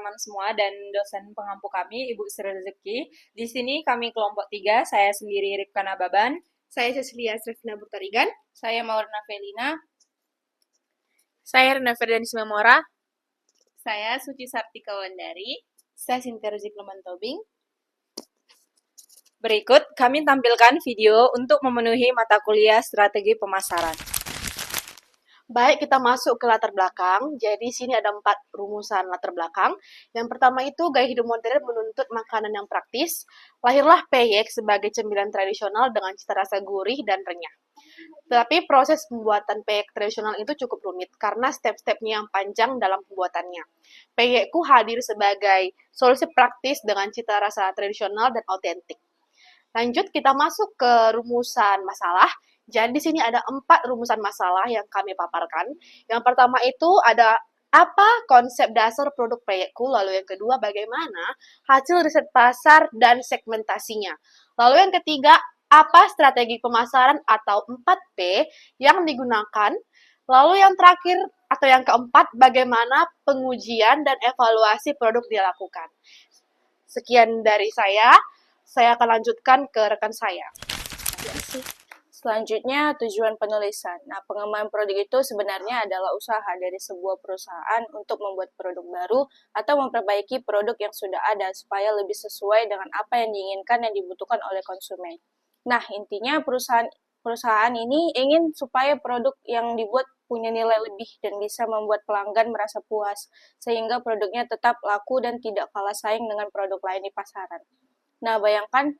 teman-teman semua dan dosen pengampu kami, Ibu Sri Rezeki. Di sini kami kelompok 3, saya sendiri Rifka Nababan. Saya Cecilia Srevina Burtarigan. Saya Maurna Felina. Saya Rena Ferdanis Memora. Saya Suci Sartika Wandari. Saya Sintia Ruzik Tobing. Berikut kami tampilkan video untuk memenuhi mata kuliah strategi pemasaran. Baik, kita masuk ke latar belakang. Jadi sini ada 4 rumusan latar belakang. Yang pertama itu gaya hidup modern menuntut makanan yang praktis. Lahirlah peyek sebagai cemilan tradisional dengan cita rasa gurih dan renyah. Tetapi proses pembuatan peyek tradisional itu cukup rumit karena step-stepnya yang panjang dalam pembuatannya. Peyekku hadir sebagai solusi praktis dengan cita rasa tradisional dan autentik. Lanjut, kita masuk ke rumusan masalah. Jadi di sini ada 4 rumusan masalah yang kami paparkan. Yang pertama itu ada apa konsep dasar produk peyekku, lalu yang kedua bagaimana hasil riset pasar dan segmentasinya. Lalu yang ketiga, apa strategi pemasaran atau 4P yang digunakan. Lalu yang terakhir atau yang keempat, bagaimana pengujian dan evaluasi produk dilakukan. Sekian dari saya akan lanjutkan ke rekan saya. Terima kasih. Selanjutnya, tujuan penulisan. Nah, pengembangan produk itu sebenarnya adalah usaha dari sebuah perusahaan untuk membuat produk baru atau memperbaiki produk yang sudah ada supaya lebih sesuai dengan apa yang diinginkan dan dibutuhkan oleh konsumen. Nah, intinya perusahaan ini ingin supaya produk yang dibuat punya nilai lebih dan bisa membuat pelanggan merasa puas, sehingga produknya tetap laku dan tidak kalah saing dengan produk lain di pasaran. Nah, bayangkan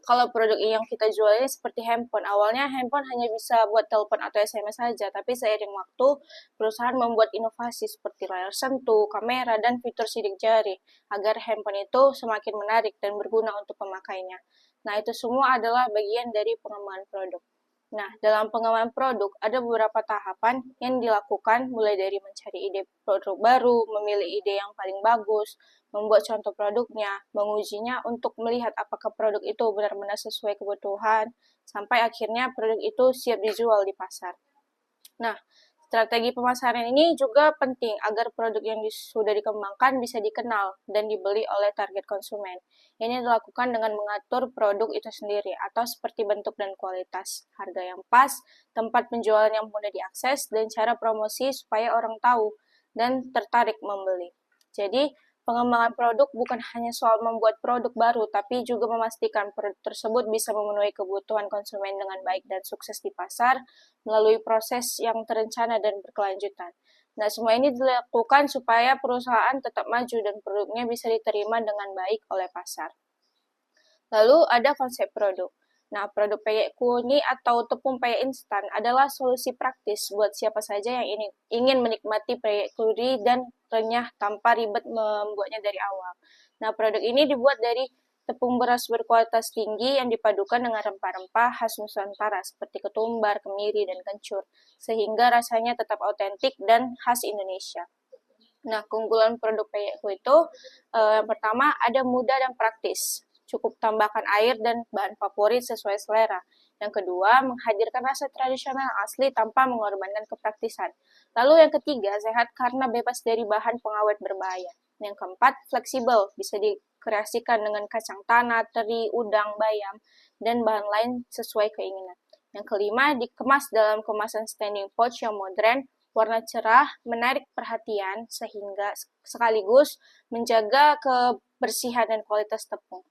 kalau produk yang kita jual ini seperti handphone. Awalnya handphone hanya bisa buat telepon atau SMS saja, tapi seiring waktu, perusahaan membuat inovasi seperti layar sentuh, kamera, dan fitur sidik jari, agar handphone itu semakin menarik dan berguna untuk pemakainya. Nah, itu semua adalah bagian dari pengembangan produk. Nah, dalam pengembangan produk, ada beberapa tahapan yang dilakukan, mulai dari mencari ide produk baru, memilih ide yang paling bagus, membuat contoh produknya, mengujinya untuk melihat apakah produk itu benar-benar sesuai kebutuhan, sampai akhirnya produk itu siap dijual di pasar. Nah, strategi pemasaran ini juga penting agar produk yang sudah dikembangkan bisa dikenal dan dibeli oleh target konsumen. Ini dilakukan dengan mengatur produk itu sendiri, atau seperti bentuk dan kualitas, harga yang pas, tempat penjualan yang mudah diakses, dan cara promosi supaya orang tahu dan tertarik membeli. Jadi, pengembangan produk bukan hanya soal membuat produk baru, tapi juga memastikan produk tersebut bisa memenuhi kebutuhan konsumen dengan baik dan sukses di pasar melalui proses yang terencana dan berkelanjutan. Nah, semua ini dilakukan supaya perusahaan tetap maju dan produknya bisa diterima dengan baik oleh pasar. Lalu ada konsep produk. Nah, produk peyekku ini atau tepung peyek instan adalah solusi praktis buat siapa saja yang ingin menikmati peyek gurih dan renyah tanpa ribet membuatnya dari awal. Nah, produk ini dibuat dari tepung beras berkualitas tinggi yang dipadukan dengan rempah-rempah khas Nusantara seperti ketumbar, kemiri, dan kencur, sehingga rasanya tetap autentik dan khas Indonesia. Nah, keunggulan produk peyekku itu yang pertama ada mudah dan praktis. Cukup tambahkan air dan bahan favorit sesuai selera. Yang kedua, menghadirkan rasa tradisional asli tanpa mengorbankan kepraktisan. Lalu yang ketiga, sehat karena bebas dari bahan pengawet berbahaya. Yang keempat, fleksibel, bisa dikreasikan dengan kacang tanah, teri, udang, bayam, dan bahan lain sesuai keinginan. Yang kelima, dikemas dalam kemasan standing pouch yang modern, warna cerah, menarik perhatian, sehingga sekaligus menjaga kebersihan dan kualitas tepung.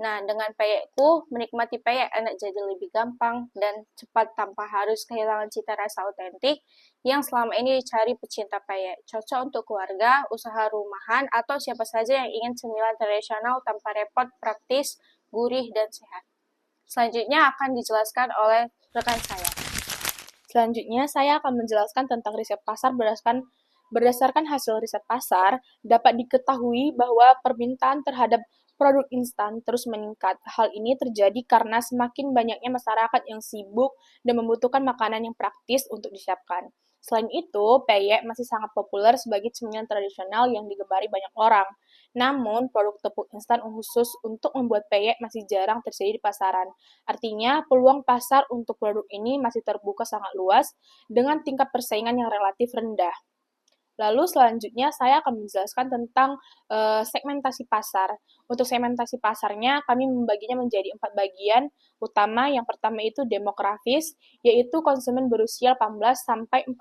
Nah, dengan peyekku, menikmati peyek enak jadi lebih gampang dan cepat tanpa harus kehilangan cita rasa autentik yang selama ini dicari pecinta peyek. Cocok untuk keluarga, usaha rumahan, atau siapa saja yang ingin cemilan tradisional tanpa repot, praktis, gurih, dan sehat. Selanjutnya akan dijelaskan oleh rekan saya. Selanjutnya, saya akan menjelaskan tentang riset pasar berdasarkan hasil riset pasar, dapat diketahui bahwa permintaan terhadap produk instan terus meningkat. Hal ini terjadi karena semakin banyaknya masyarakat yang sibuk dan membutuhkan makanan yang praktis untuk disiapkan. Selain itu, peyek masih sangat populer sebagai cemilan tradisional yang digemari banyak orang. Namun, produk tepung instan khusus untuk membuat peyek masih jarang tersedia di pasaran. Artinya, peluang pasar untuk produk ini masih terbuka sangat luas dengan tingkat persaingan yang relatif rendah. Lalu selanjutnya saya akan menjelaskan tentang segmentasi pasar. Untuk segmentasi pasarnya, kami membaginya menjadi 4 bagian utama. Yang pertama itu demografis, yaitu konsumen berusia 18 sampai 45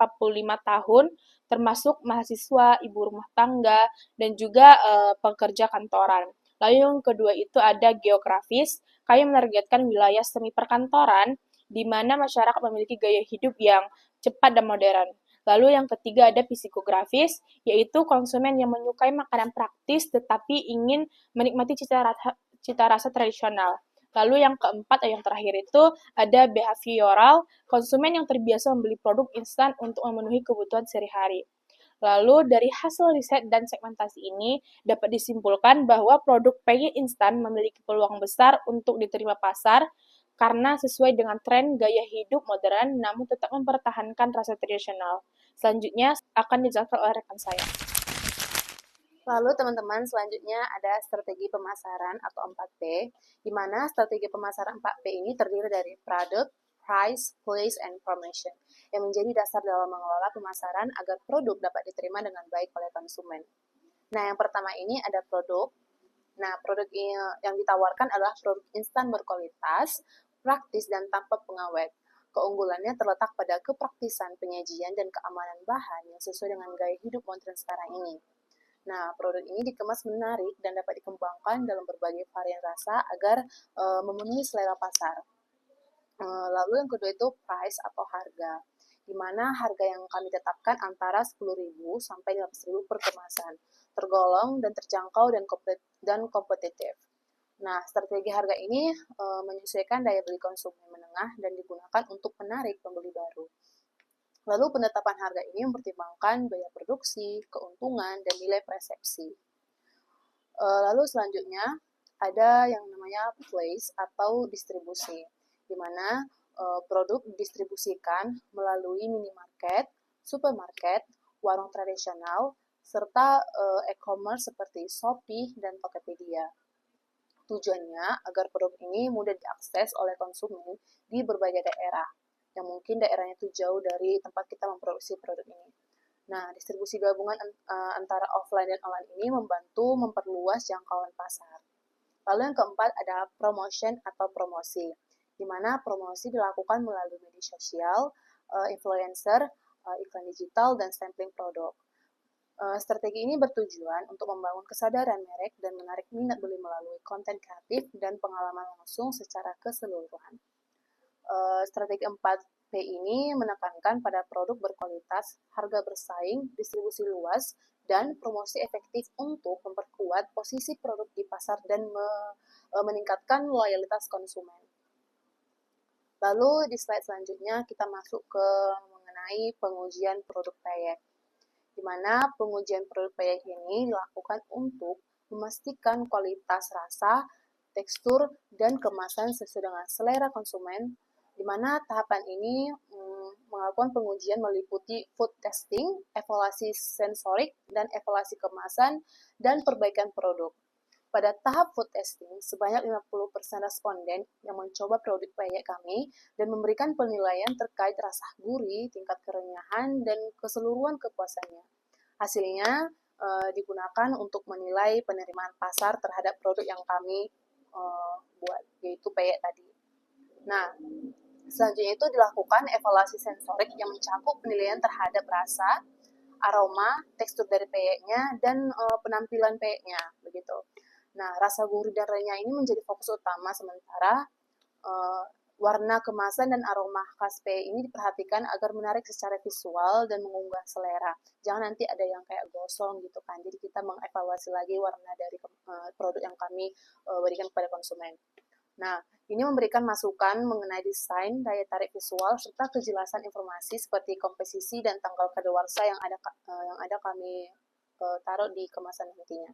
tahun, termasuk mahasiswa, ibu rumah tangga, dan juga pekerja kantoran. Lalu yang kedua itu ada geografis, kami menargetkan wilayah semi perkantoran, di mana masyarakat memiliki gaya hidup yang cepat dan modern. Lalu yang ketiga ada psikografis, yaitu konsumen yang menyukai makanan praktis tetapi ingin menikmati cita rasa tradisional. Lalu yang keempat, yang terakhir itu ada behavioral, konsumen yang terbiasa membeli produk instan untuk memenuhi kebutuhan sehari-hari. Lalu dari hasil riset dan segmentasi ini dapat disimpulkan bahwa produk PY instan memiliki peluang besar untuk diterima pasar karena sesuai dengan tren gaya hidup modern namun tetap mempertahankan rasa tradisional. Selanjutnya akan dijelaskan oleh rekan saya. Lalu teman-teman, selanjutnya ada strategi pemasaran atau 4P, di mana strategi pemasaran 4P ini terdiri dari product, price, place, and promotion, yang menjadi dasar dalam mengelola pemasaran agar produk dapat diterima dengan baik oleh konsumen. Nah, yang pertama ini ada produk. Nah, produk yang ditawarkan adalah produk instan berkualitas, praktis, dan tanpa pengawet. Keunggulannya terletak pada kepraktisan penyajian dan keamanan bahan yang sesuai dengan gaya hidup modern sekarang ini. Nah, produk ini dikemas menarik dan dapat dikembangkan dalam berbagai varian rasa agar memenuhi selera pasar. Lalu yang kedua itu price atau harga, di mana harga yang kami tetapkan antara 10.000 sampai 15.000 per kemasan, tergolong dan terjangkau dan kompetitif. Nah, strategi harga ini menyesuaikan daya beli konsumen menengah dan digunakan untuk menarik pembeli baru. Lalu penetapan harga ini mempertimbangkan biaya produksi, keuntungan, dan nilai persepsi. Lalu selanjutnya ada yang namanya place atau distribusi, di mana produk didistribusikan melalui minimarket, supermarket, warung tradisional, serta e-commerce seperti Shopee dan Tokopedia. Tujuannya agar produk ini mudah diakses oleh konsumen di berbagai daerah, yang mungkin daerahnya itu jauh dari tempat kita memproduksi produk ini. Nah, distribusi gabungan antara offline dan online ini membantu memperluas jangkauan pasar. Lalu yang keempat ada promotion atau promosi, di mana promosi dilakukan melalui media sosial, influencer, iklan digital, dan sampling produk. Strategi ini bertujuan untuk membangun kesadaran merek dan menarik minat beli melalui konten kreatif dan pengalaman langsung secara keseluruhan. Strategi 4P ini menekankan pada produk berkualitas, harga bersaing, distribusi luas, dan promosi efektif untuk memperkuat posisi produk di pasar dan meningkatkan loyalitas konsumen. Lalu di slide selanjutnya kita masuk ke mengenai pengujian produk PY, di mana pengujian produk PY ini dilakukan untuk memastikan kualitas rasa, tekstur, dan kemasan sesuai dengan selera konsumen, di mana tahapan ini melakukan pengujian meliputi food testing, evaluasi sensorik, dan evaluasi kemasan, dan perbaikan produk. Pada tahap food testing, sebanyak 50% responden yang mencoba produk PY kami dan memberikan penilaian terkait rasa gurih, tingkat kerenyahan, dan keseluruhan kepuasannya. Hasilnya digunakan untuk menilai penerimaan pasar terhadap produk yang kami buat, yaitu PY tadi. Nah, selanjutnya itu dilakukan evaluasi sensorik yang mencakup penilaian terhadap rasa, aroma, tekstur dari PY-nya, dan penampilan PY-nya, begitu. Nah, rasa gurih dan renyah ini menjadi fokus utama, sementara warna kemasan dan aroma khas PY ini diperhatikan agar menarik secara visual dan mengunggah selera. Jangan nanti ada yang kayak gosong gitu kan. Jadi kita mengevaluasi lagi warna dari produk yang kami berikan kepada konsumen. Nah, ini memberikan masukan mengenai desain, daya tarik visual, serta kejelasan informasi seperti komposisi dan tanggal kadaluarsa yang ada kami taruh di kemasan nantinya.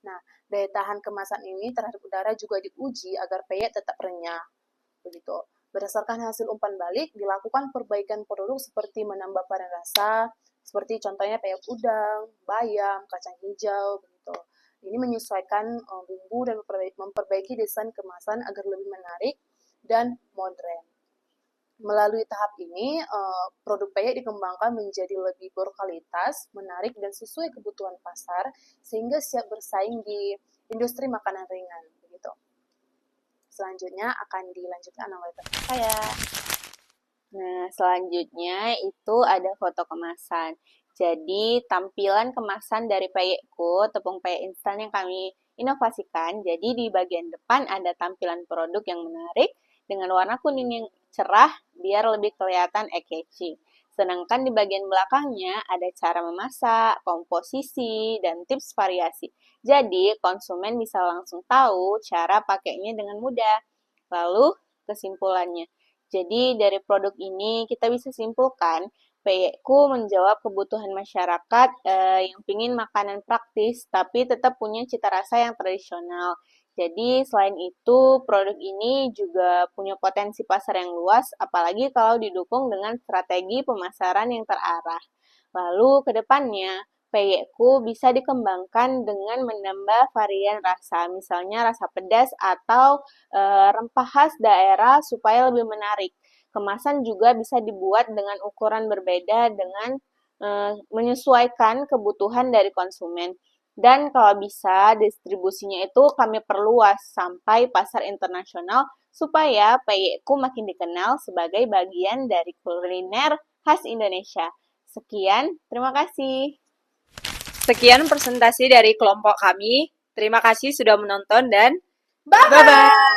Nah, daya tahan kemasan ini terhadap udara juga diuji agar PY tetap renyah. Begitu. Berdasarkan hasil umpan balik, dilakukan perbaikan produk seperti menambah varian rasa, seperti contohnya PY udang, bayam, kacang hijau, begitu. Ini menyesuaikan bumbu dan memperbaiki desain kemasan agar lebih menarik dan modern. Melalui tahap ini, produk Peyek dikembangkan menjadi lebih berkualitas, menarik, dan sesuai kebutuhan pasar, sehingga siap bersaing di industri makanan ringan. Begitu. Selanjutnya akan dilanjutkan oleh teman saya. Nah, selanjutnya itu ada foto kemasan. Jadi, tampilan kemasan dari peyekku, tepung peyek instan yang kami inovasikan. Jadi, di bagian depan ada tampilan produk yang menarik dengan warna kuning yang cerah biar lebih kelihatan eye-catching. Sedangkan di bagian belakangnya ada cara memasak, komposisi, dan tips variasi. Jadi, konsumen bisa langsung tahu cara pakainya dengan mudah. Lalu, kesimpulannya. Jadi dari produk ini kita bisa simpulkan Peyekku menjawab kebutuhan masyarakat yang ingin makanan praktis tapi tetap punya cita rasa yang tradisional. Jadi selain itu produk ini juga punya potensi pasar yang luas apalagi kalau didukung dengan strategi pemasaran yang terarah. Lalu ke depannya Peyekku bisa dikembangkan dengan menambah varian rasa, misalnya rasa pedas atau rempah khas daerah supaya lebih menarik. Kemasan juga bisa dibuat dengan ukuran berbeda dengan menyesuaikan kebutuhan dari konsumen. Dan kalau bisa distribusinya itu kami perluas sampai pasar internasional supaya Peyekku makin dikenal sebagai bagian dari kuliner khas Indonesia. Sekian, terima kasih. Sekian presentasi dari kelompok kami. Terima kasih sudah menonton dan bye-bye!